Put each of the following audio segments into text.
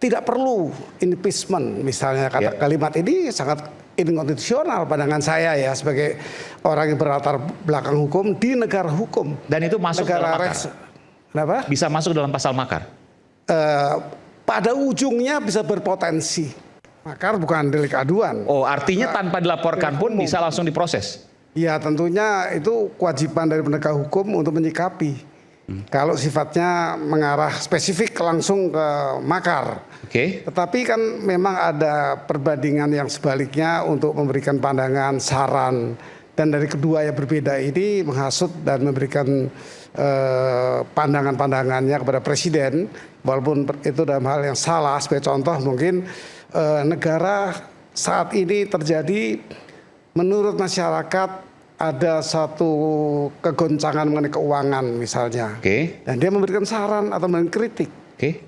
tidak perlu impeachment, misalnya kalimat ini sangat inkonstitusional pandangan saya ya sebagai orang yang berlatar belakang hukum di negara hukum. Dan itu masuk dalam makar. Kenapa? Bisa masuk dalam pasal makar. Pada ujungnya bisa berpotensi makar, bukan delik aduan. Oh, artinya tanpa dilaporkan pun bisa langsung diproses. Ya tentunya itu kewajiban dari penegak hukum untuk menyikapi. Kalau sifatnya mengarah spesifik langsung ke makar. Tetapi kan memang ada perbandingan yang sebaliknya untuk memberikan pandangan, saran. Dan dari kedua yang berbeda ini menghasut dan memberikan pandangan-pandangannya kepada presiden. Walaupun itu dalam hal yang salah. Sebagai contoh mungkin negara saat ini terjadi menurut masyarakat ada satu kegoncangan mengenai keuangan misalnya, dan dia memberikan saran atau memberikan kritik,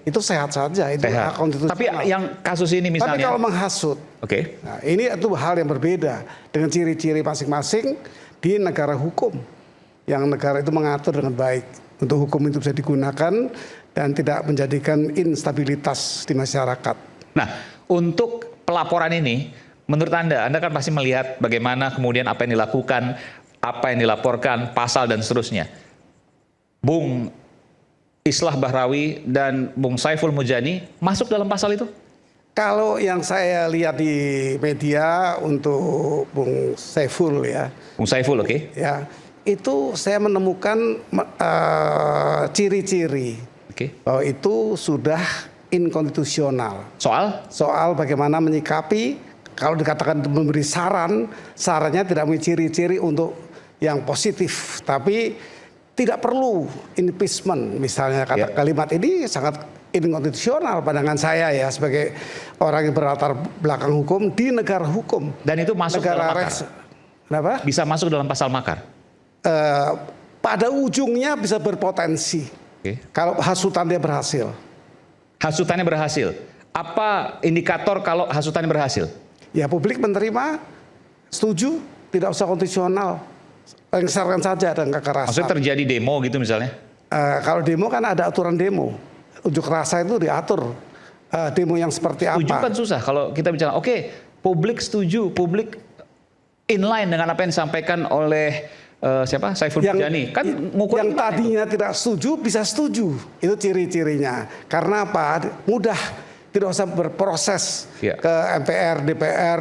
itu sehat saja, itu hak konstitusional. Tapi yang kasus ini misalnya, tapi kalau menghasut, nah, ini itu hal yang berbeda dengan ciri-ciri masing-masing di negara hukum, yang negara itu mengatur dengan baik untuk hukum itu bisa digunakan dan tidak menjadikan instabilitas di masyarakat. Nah, untuk pelaporan ini, menurut Anda kan pasti melihat bagaimana kemudian apa yang dilakukan, apa yang dilaporkan, pasal dan seterusnya. Bung Islah Bahrawi dan Bung Saiful Mujani masuk dalam pasal itu? Kalau yang saya lihat di media untuk Bung Saiful ya. Bung Saiful, ya, itu saya menemukan ciri-ciri bahwa itu sudah inkonstitusional. Soal bagaimana menyikapi. Kalau dikatakan memberi saran, sarannya tidak memiliki ciri-ciri untuk yang positif, tapi tidak perlu impeachment, misalnya kalimat ini sangat inkonstitusional pandangan saya ya sebagai orang yang berlatar belakang hukum di negara hukum. Dan itu masuk dalam makar. Kenapa? Bisa masuk dalam pasal makar. Pada ujungnya bisa berpotensi kalau hasutannya berhasil. Hasutannya berhasil. Apa indikator kalau hasutannya berhasil? Ya publik menerima, setuju, tidak usah konstitusional, lengserkan saja dan kekerasan. Maksudnya terjadi demo gitu misalnya? Kalau demo kan ada aturan demo, unjuk rasa itu diatur. Demo yang seperti apa? Setuju kan susah kalau kita bicara, publik setuju, publik inline dengan apa yang disampaikan oleh siapa? Saiful Mujani. Kan yang tadinya tidak setuju bisa setuju, itu ciri-cirinya. Karena apa? Mudah. Tidak usah berproses ke MPR, DPR,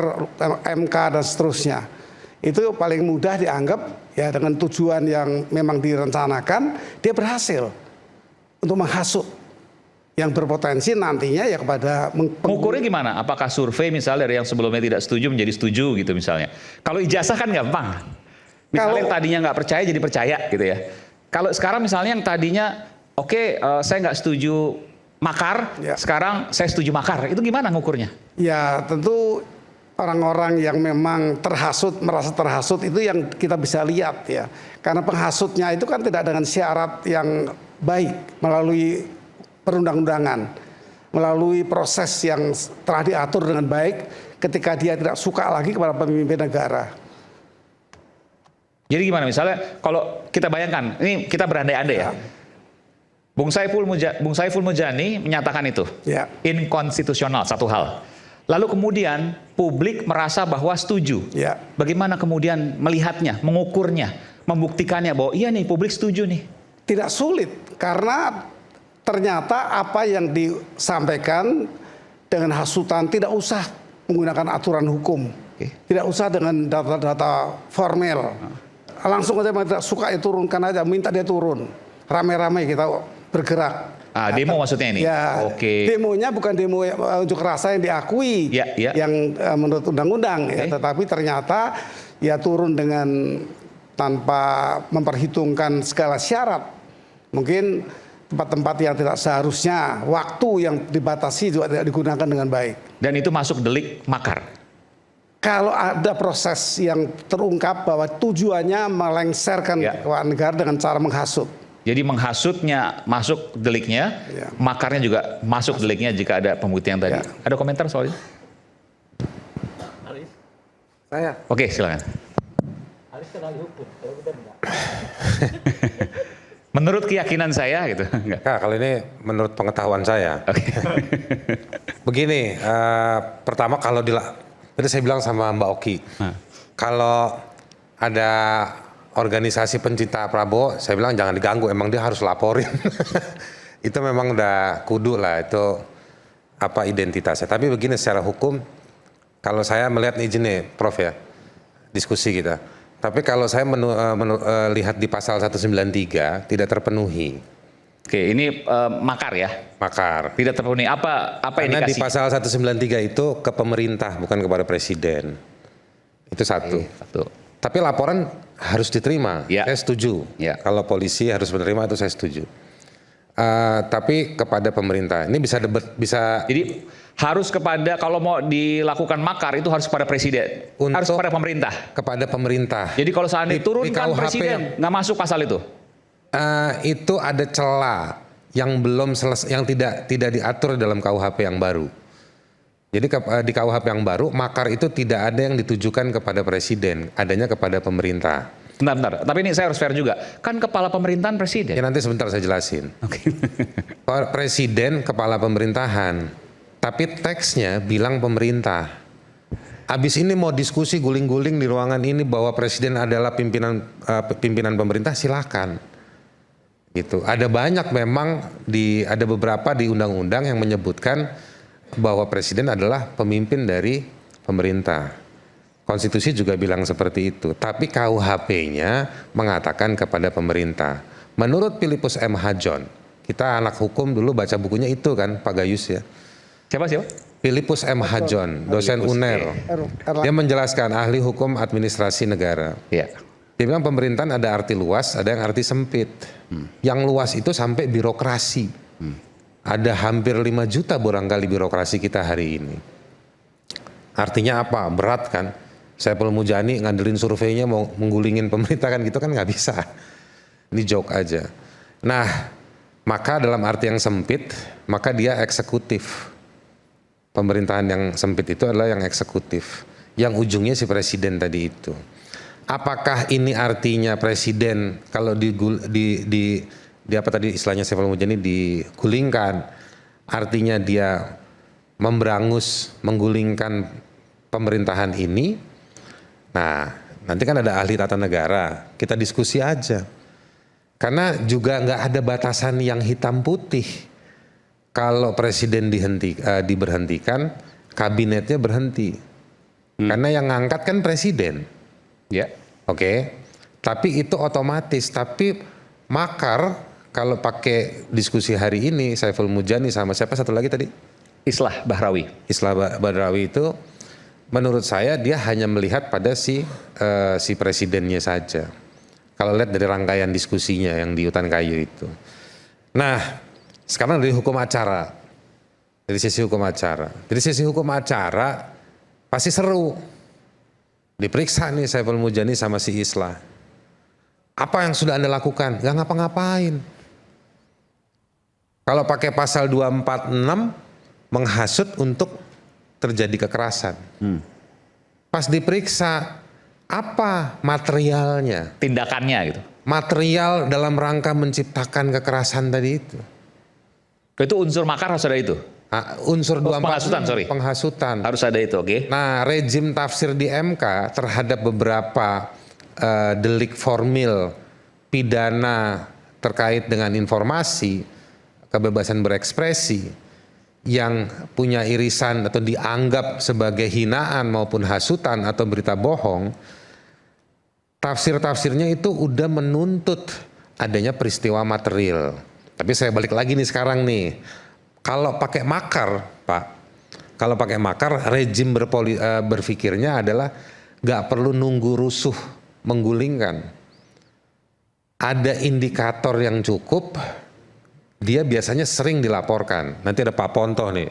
MK dan seterusnya. Itu paling mudah dianggap ya dengan tujuan yang memang direncanakan, dia berhasil untuk menghasut yang berpotensi nantinya ya kepada mengukurnya gimana? Apakah survei misalnya dari yang sebelumnya tidak setuju menjadi setuju gitu misalnya? Kalau ijazah kan gampang. Misalnya yang tadinya nggak percaya jadi percaya gitu ya. Kalau sekarang misalnya yang tadinya saya nggak setuju makar, sekarang saya setuju makar. Itu gimana ngukurnya? Ya tentu orang-orang yang memang terhasut, merasa terhasut itu yang kita bisa lihat ya. Karena penghasutnya itu kan tidak dengan syarat yang baik melalui perundang-undangan, melalui proses yang telah diatur dengan baik ketika dia tidak suka lagi kepada pemimpin negara. Jadi gimana misalnya kalau kita bayangkan, ini kita berandai-andai ya. Bung Saiful Mujani menyatakan itu inkonstitusional satu hal. Lalu kemudian publik merasa bahwa setuju. Bagaimana kemudian melihatnya, mengukurnya, membuktikannya bahwa iya nih publik setuju nih? Tidak sulit karena ternyata apa yang disampaikan dengan hasutan tidak usah menggunakan aturan hukum, tidak usah dengan data-data formel. Langsung aja tidak suka ya turunkan aja, minta dia turun. Rame-rame kita bergerak. Demo maksudnya ini? Ya, demonya bukan demo unjuk rasa yang diakui, yang menurut undang-undang, tetapi ternyata ya turun dengan tanpa memperhitungkan segala syarat. Mungkin tempat-tempat yang tidak seharusnya, waktu yang dibatasi juga tidak digunakan dengan baik. Dan itu masuk delik makar? Kalau ada proses yang terungkap bahwa tujuannya melengsarkan keuangan negara dengan cara menghasut. Jadi menghasutnya masuk deliknya, makarnya juga masuk deliknya jika ada pembuktian tadi. Ada komentar soal itu? Saya. Oke, silakan. Alis kan ahli hukum, kalau kita enggak. Menurut keyakinan saya gitu. Enggak. Nah, kalau ini menurut pengetahuan saya. Oke. Begini, pertama kalau tadi saya bilang sama Mbak Oki, kalau ada organisasi pencinta Prabowo, saya bilang jangan diganggu, emang dia harus laporin. Itu memang udah kudu lah, itu apa identitasnya. Tapi begini secara hukum, kalau saya melihat izin nih Prof ya, diskusi kita. Tapi kalau saya lihat di pasal 193 tidak terpenuhi. Oke, ini makar ya? Makar. Tidak terpenuhi. Apa Karena di indikasi? pasal 193 itu ke pemerintah bukan kepada presiden. Itu satu. Satu. Tapi laporan harus diterima. Ya. Saya setuju. Ya. Kalau polisi harus menerima itu saya setuju. Tapi kepada pemerintah. Ini bisa bisa. Jadi harus kepada, kalau mau dilakukan makar itu harus kepada presiden, harus kepada pemerintah. Kepada pemerintah. Jadi kalau seandainya turunkan KUHP presiden, nggak masuk pasal itu. Itu ada celah yang belum selesai, yang tidak diatur dalam KUHP yang baru. Jadi di KUHP yang baru makar itu tidak ada yang ditujukan kepada presiden, adanya kepada pemerintah. Bentar. Tapi ini saya harus fair juga. Kan kepala pemerintahan presiden. Ya nanti sebentar saya jelasin. Oke. Presiden kepala pemerintahan. Tapi teksnya bilang pemerintah. Abis ini mau diskusi guling-guling di ruangan ini bahwa presiden adalah pimpinan pemerintah, silakan. Gitu. Ada banyak memang ada beberapa di undang-undang yang menyebutkan bahwa presiden adalah pemimpin dari pemerintah. Konstitusi juga bilang seperti itu. Tapi KUHP-nya mengatakan kepada pemerintah. Menurut Philippus M. Hajon, kita anak hukum dulu baca bukunya itu kan, Pak Gayus ya. Siapa? Philippus M. Hajon, dosen UNER. Dia menjelaskan ahli hukum administrasi negara. Iya. Dia bilang pemerintahan ada arti luas, ada yang arti sempit. Yang luas itu sampai birokrasi. Ada hampir 5 juta barangkali birokrasi kita hari ini. Artinya apa? Berat kan? Saiful Mujani ngandelin surveinya mau menggulingin pemerintah kan gitu kan nggak bisa. Ini joke aja. Nah, maka dalam arti yang sempit, maka dia eksekutif. Pemerintahan yang sempit itu adalah yang eksekutif, yang ujungnya si presiden tadi itu. Apakah ini artinya presiden kalau di apa tadi istilahnya Saiful Mujani digulingkan, artinya dia memberangus, menggulingkan pemerintahan ini? Nah, nanti kan ada ahli tata negara, kita diskusi aja. Karena juga nggak ada batasan yang hitam putih. Kalau presiden diberhentikan, kabinetnya berhenti. Karena yang ngangkat kan presiden. Ya. Oke. Tapi itu otomatis. Tapi makar kalau pakai diskusi hari ini, Saiful Mujani sama siapa satu lagi tadi? Islah Bahrawi. Islah Bahrawi itu menurut saya dia hanya melihat pada si presidennya saja. Kalau lihat dari rangkaian diskusinya yang di Hutan Kayu itu. Nah, sekarang dari hukum acara, dari sisi hukum acara. Dari sisi hukum acara pasti seru. Diperiksa nih Saiful Mujani sama si Islah. Apa yang sudah Anda lakukan? Gak ngapa-ngapain. Kalau pakai pasal 246 menghasut untuk terjadi kekerasan. Pas diperiksa apa materialnya? Tindakannya gitu. Material dalam rangka menciptakan kekerasan tadi itu. Itu unsur makar harus ada itu. Unsur 246 penghasutan, sorry. Penghasutan. Harus ada itu, oke. Nah, rejim tafsir di MK terhadap beberapa delik formil pidana terkait dengan informasi, kebebasan berekspresi yang punya irisan atau dianggap sebagai hinaan maupun hasutan atau berita bohong, tafsir-tafsirnya itu udah menuntut adanya peristiwa material. Tapi saya balik lagi nih sekarang nih, kalau pakai makar, Pak, kalau pakai makar, rejim berpikirnya adalah nggak perlu nunggu rusuh menggulingkan. Ada indikator yang cukup, dia biasanya sering dilaporkan. Nanti ada Pak Ponto nih,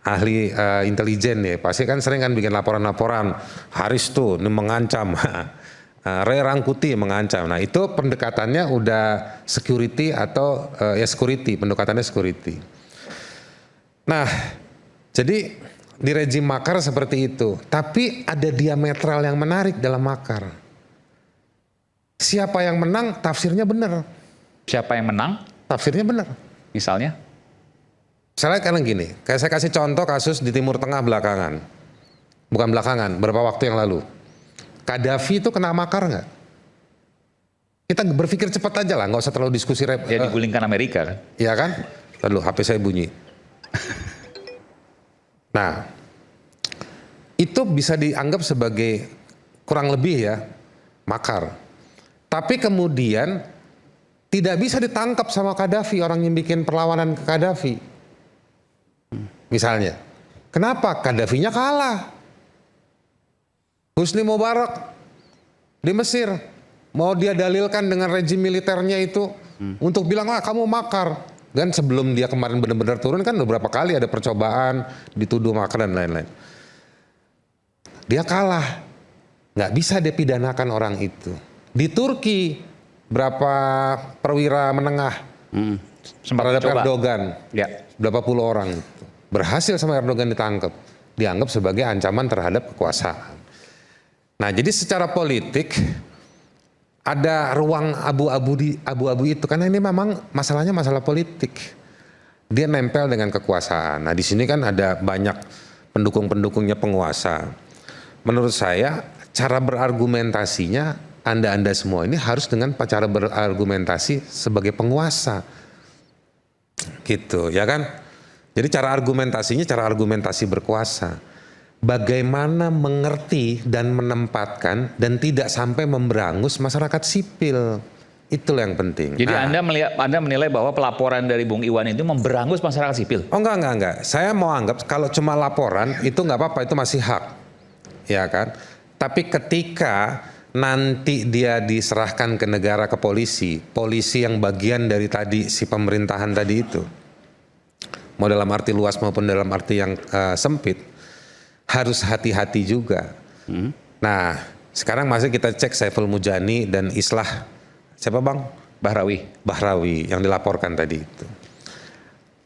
ahli intelijen nih, pasti kan sering kan bikin laporan-laporan, Haris tuh mengancam. Ray Rangkuti mengancam. Nah itu pendekatannya udah security atau security, pendekatannya security. Nah jadi di rejim makar seperti itu. Tapi ada diametral yang menarik dalam makar. Siapa yang menang tafsirnya benar. Siapa yang menang? Tafsirnya benar. Misalnya? Misalnya karena gini, kayak saya kasih contoh kasus di Timur Tengah belakangan. Bukan belakangan, beberapa waktu yang lalu. Gaddafi itu kena makar nggak? Kita berpikir cepat aja lah, nggak usah terlalu diskusi. Ya digulingkan Amerika kan? Iya kan? Lalu HP saya bunyi. Nah, itu bisa dianggap sebagai kurang lebih ya makar. Tapi kemudian tidak bisa ditangkap sama Gaddafi, orang yang bikin perlawanan ke Gaddafi. Misalnya, kenapa? Gaddafinya kalah. Husni Mubarak di Mesir mau dia dalilkan dengan rejim militernya itu untuk bilang kamu makar. Dan sebelum dia kemarin benar-benar turun kan beberapa kali ada percobaan dituduh makar dan lain-lain. Dia kalah, nggak bisa dipidanakan orang itu. Di Turki berapa perwira menengah terhadap Erdogan, ya. berapa puluh orang itu berhasil sama Erdogan ditangkap, dianggap sebagai ancaman terhadap kekuasaan. Nah, jadi secara politik ada ruang abu-abu itu karena ini memang masalahnya masalah politik. Dia nempel dengan kekuasaan. Nah, di sini kan ada banyak pendukung-pendukungnya penguasa. Menurut saya cara berargumentasinya Anda semua ini harus dengan cara berargumentasi sebagai penguasa. Gitu, ya kan? Jadi cara argumentasinya cara argumentasi berkuasa. Bagaimana mengerti dan menempatkan dan tidak sampai memberangus masyarakat sipil. Itulah yang penting. Jadi Anda menilai bahwa pelaporan dari Bung Iwan itu memberangus masyarakat sipil? Oh enggak. Saya mau anggap kalau cuma laporan itu nggak apa-apa, itu masih hak. Ya kan? Tapi ketika nanti dia diserahkan ke negara, ke polisi yang bagian dari tadi si pemerintahan tadi itu, mau dalam arti luas maupun dalam arti yang sempit, harus hati-hati juga. Nah, sekarang masih kita cek Saiful Mujani dan Islah, siapa bang? Bahrawi yang dilaporkan tadi itu.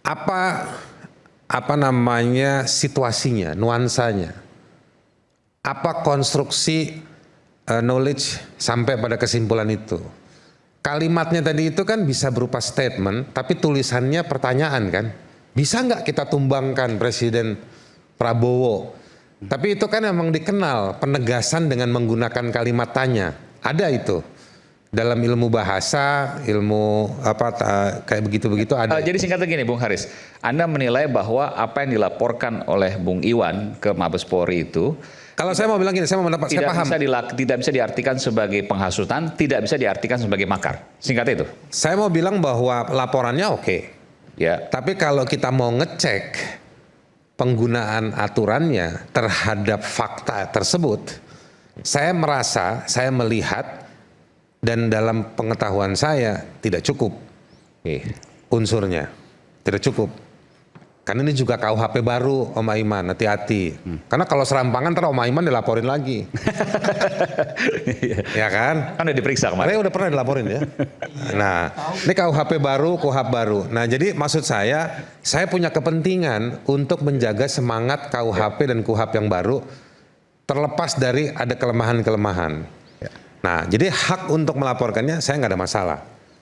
Apa namanya situasinya, nuansanya? Apa konstruksi knowledge sampai pada kesimpulan itu? Kalimatnya tadi itu kan bisa berupa statement, tapi tulisannya pertanyaan kan? Bisa nggak kita tumbangkan Presiden Prabowo? Tapi itu kan memang dikenal penegasan dengan menggunakan kalimat tanya. Ada itu dalam ilmu bahasa, ilmu kayak begitu-begitu ada. Jadi singkatnya gini, Bung Haris, Anda menilai bahwa apa yang dilaporkan oleh Bung Iwan ke Mabes Polri itu, kalau saya mau bilang gini, saya paham. Tidak bisa diartikan sebagai penghasutan, tidak bisa diartikan sebagai makar. Singkatnya itu. Saya mau bilang bahwa laporannya oke. Ya. Tapi kalau kita mau ngecek penggunaan aturannya terhadap fakta tersebut, saya melihat dan dalam pengetahuan saya tidak cukup unsurnya, tidak cukup. Karena ini juga KUHP baru, Om Aiman, hati-hati. Karena kalau serampangan ntar Om Aiman dilaporin lagi. Ya kan? Kan udah diperiksa kemarin. Saya udah pernah dilaporin ya. Nah, ini KUHP baru, KUHP baru. Nah, jadi maksud saya punya kepentingan untuk menjaga semangat KUHP dan KUHP yang baru terlepas dari ada kelemahan-kelemahan. Nah, jadi hak untuk melaporkannya saya nggak ada masalah.